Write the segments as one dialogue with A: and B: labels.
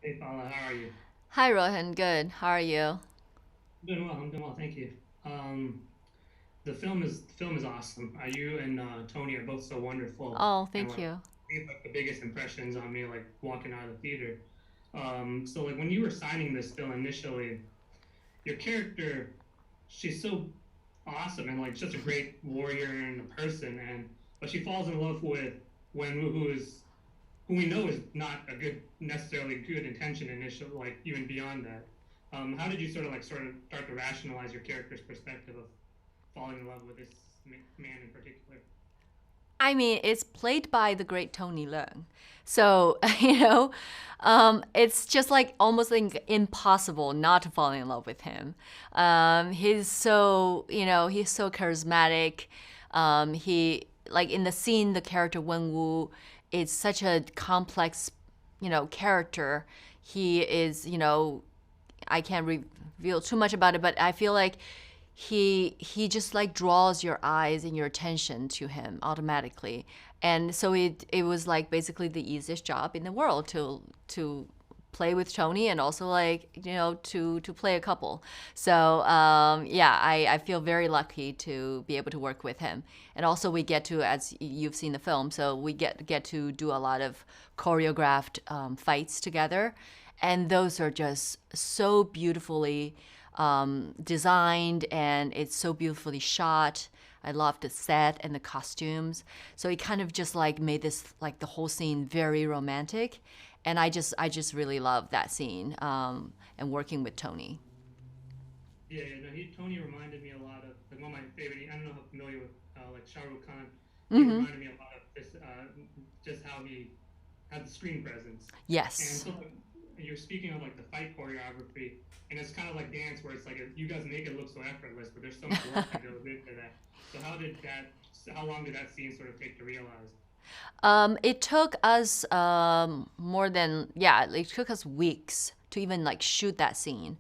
A: Hey Fala, how are you?
B: Hi, Rohan. Good. How are you?
A: I'm doing well. I'm doing well, thank you. Um, the film is awesome. You and Tony are both so wonderful,
B: Oh,
A: and
B: thank
A: like
B: you.
A: leave like the biggest impressions on me, like walking out of the theater. So like when you were signing this bill initially, your character, she's so awesome and like such a great warrior and a person, and but she falls in love with Wenwu, who we know is not a good necessarily good intention initially, like even beyond that. How did you sort of start to rationalize your character's perspective of falling in love with this man in particular?
B: I mean, it's played by the great Tony Leung. So, it's just like almost like impossible not to fall in love with him. He's so charismatic. Like in the scene, the character Wen Wu is such a complex, character. He is, I can't reveal too much about it, but I feel like he just like draws your eyes and your attention to him automatically. And so it was like basically the easiest job in the world to play with Tony and also like to play a couple. So yeah, I feel very lucky to be able to work with him. And also we get to, as you've seen the film, so we get to do a lot of choreographed fights together, and those are just so beautifully designed, and it's so beautifully shot. I love the set and the costumes. So it kind of just like made this like the whole scene very romantic, and I just really love that scene and working with Tony.
A: Yeah, no, Tony reminded me a lot of like one of my favorite. I don't know how familiar with like Shah Rukh Khan. He
B: Mm-hmm.
A: reminded me a lot of this, just how he had the screen presence. And
B: Yes.
A: so like, you're speaking of like the fight choreography, and it's kind of like dance where it's like you guys make it look so effortless, but there's so much work that goes into that. So how long did that scene sort of take to realize?
B: It took us more than, yeah, it took us weeks to even like shoot that scene.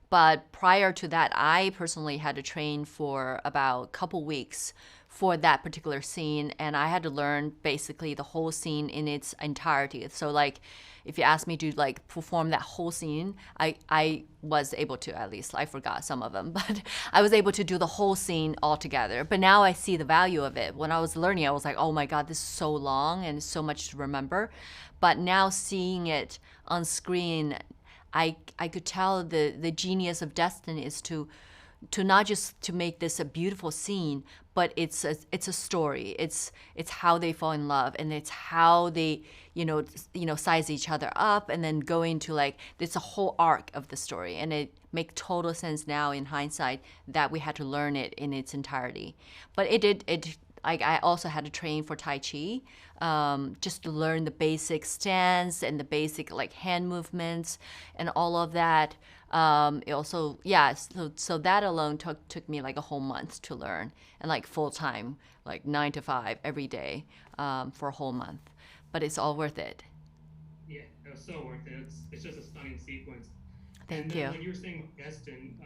B: But prior to that, I personally had to train for about a couple weeks for that particular scene, and I had to learn basically the whole scene in its entirety. So like if you asked me to like perform that whole scene, I was able to. At least I forgot some of them, but I was able to do the whole scene all together. But now I see the value of it. When I was learning, I was like, oh my god, this is so long and so much to remember. But now seeing it on screen, I could tell the genius of Destin is to not just to make this a beautiful scene, but it's a story. It's how they fall in love, and it's how they size each other up, and then go into like it's a whole arc of the story, and it make total sense now in hindsight that we had to learn it in its entirety. But it I also had to train for Tai Chi, just to learn the basic stance and the basic like hand movements and all of that. It also, yeah, so that alone took me like a whole month to learn, and like full time, like 9 to 5 every day, for a whole month. But it's all worth it.
A: Yeah, it was so worth it. It's just a stunning sequence. And
B: Thank
A: then,
B: you.
A: like you were saying with Destin,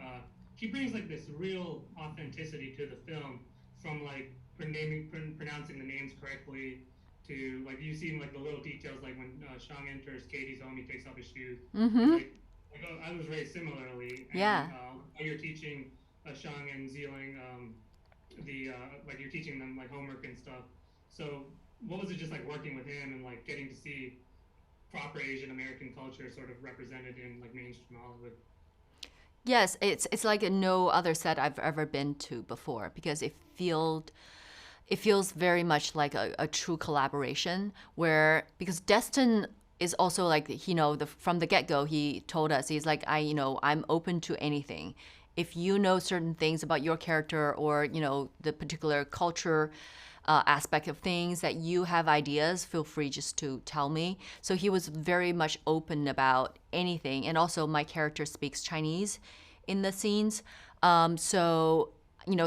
A: she brings like this real authenticity to the film, from like pronouncing the names correctly to like you see like the little details, like when Shang enters Katie's home, he takes off his shoes.
B: Mm-hmm.
A: Like I was raised similarly, and
B: Yeah.
A: you're teaching Shang and Zealing the like you're teaching them like homework and stuff. So what was it just like working with him and like getting to see proper Asian American culture sort of represented in like mainstream Hollywood?
B: Yes, it's like no other set I've ever been to before, because it feels very much like a true collaboration, where because Destin is also like, from the get-go he told us, he's like, I'm open to anything. If you know certain things about your character, or the particular culture aspect of things, that you have ideas, feel free just to tell me. So he was very much open about anything. And also my character speaks Chinese in the scenes. So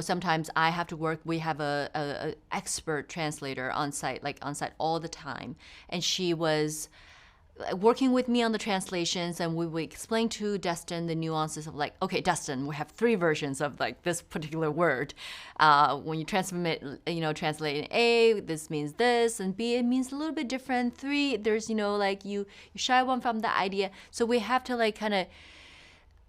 B: sometimes I have to work. We have a expert translator on site, like on site all the time, and she was working with me on the translations, and we would explain to Destin the nuances of like, okay, Destin, we have three versions of like this particular word. When you transmit, translate in A, this means this, and B, it means a little bit different. Three, there's, like you shy one from the idea. So we have to like kind of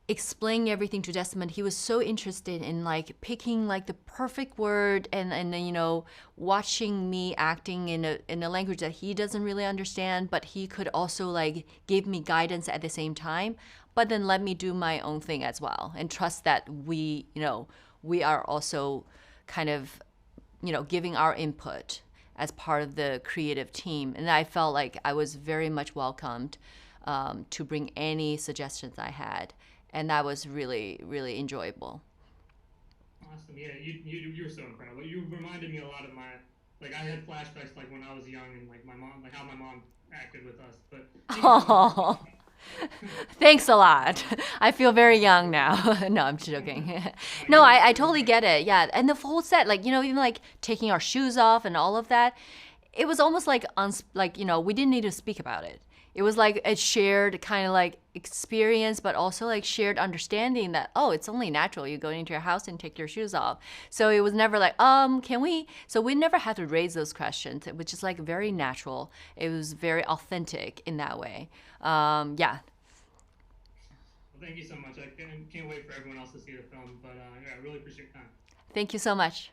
B: explaining everything to Desmond. He was so interested in like picking like the perfect word, and then watching me acting in a language that he doesn't really understand, but he could also like give me guidance at the same time, but then let me do my own thing as well, and trust that we are also kind of giving our input as part of the creative team. And I felt like I was very much welcomed to bring any suggestions I had, and that was really really enjoyable.
A: Awesome. Yeah, you're so incredible. You reminded me a lot of my like I had flashbacks like when I was young and like my mom, like how my mom acted with us. But thank you so much for
B: Oh, thanks a lot. I feel very young now. No, I'm joking. No, I
A: you're
B: totally get it. Yeah, and the whole set, like even like taking our shoes off and all of that, it was almost like like we didn't need to speak about it. It was like a shared kind of like experience, but also like shared understanding that, oh, it's only natural. You go into your house and take your shoes off. So it was never like, can we? So we never had to raise those questions, which is like very natural. It was very authentic in that way. Yeah.
A: well, thank you so much. I can't wait for everyone else to see the film. But yeah, I really appreciate your time.
B: Thank you so much.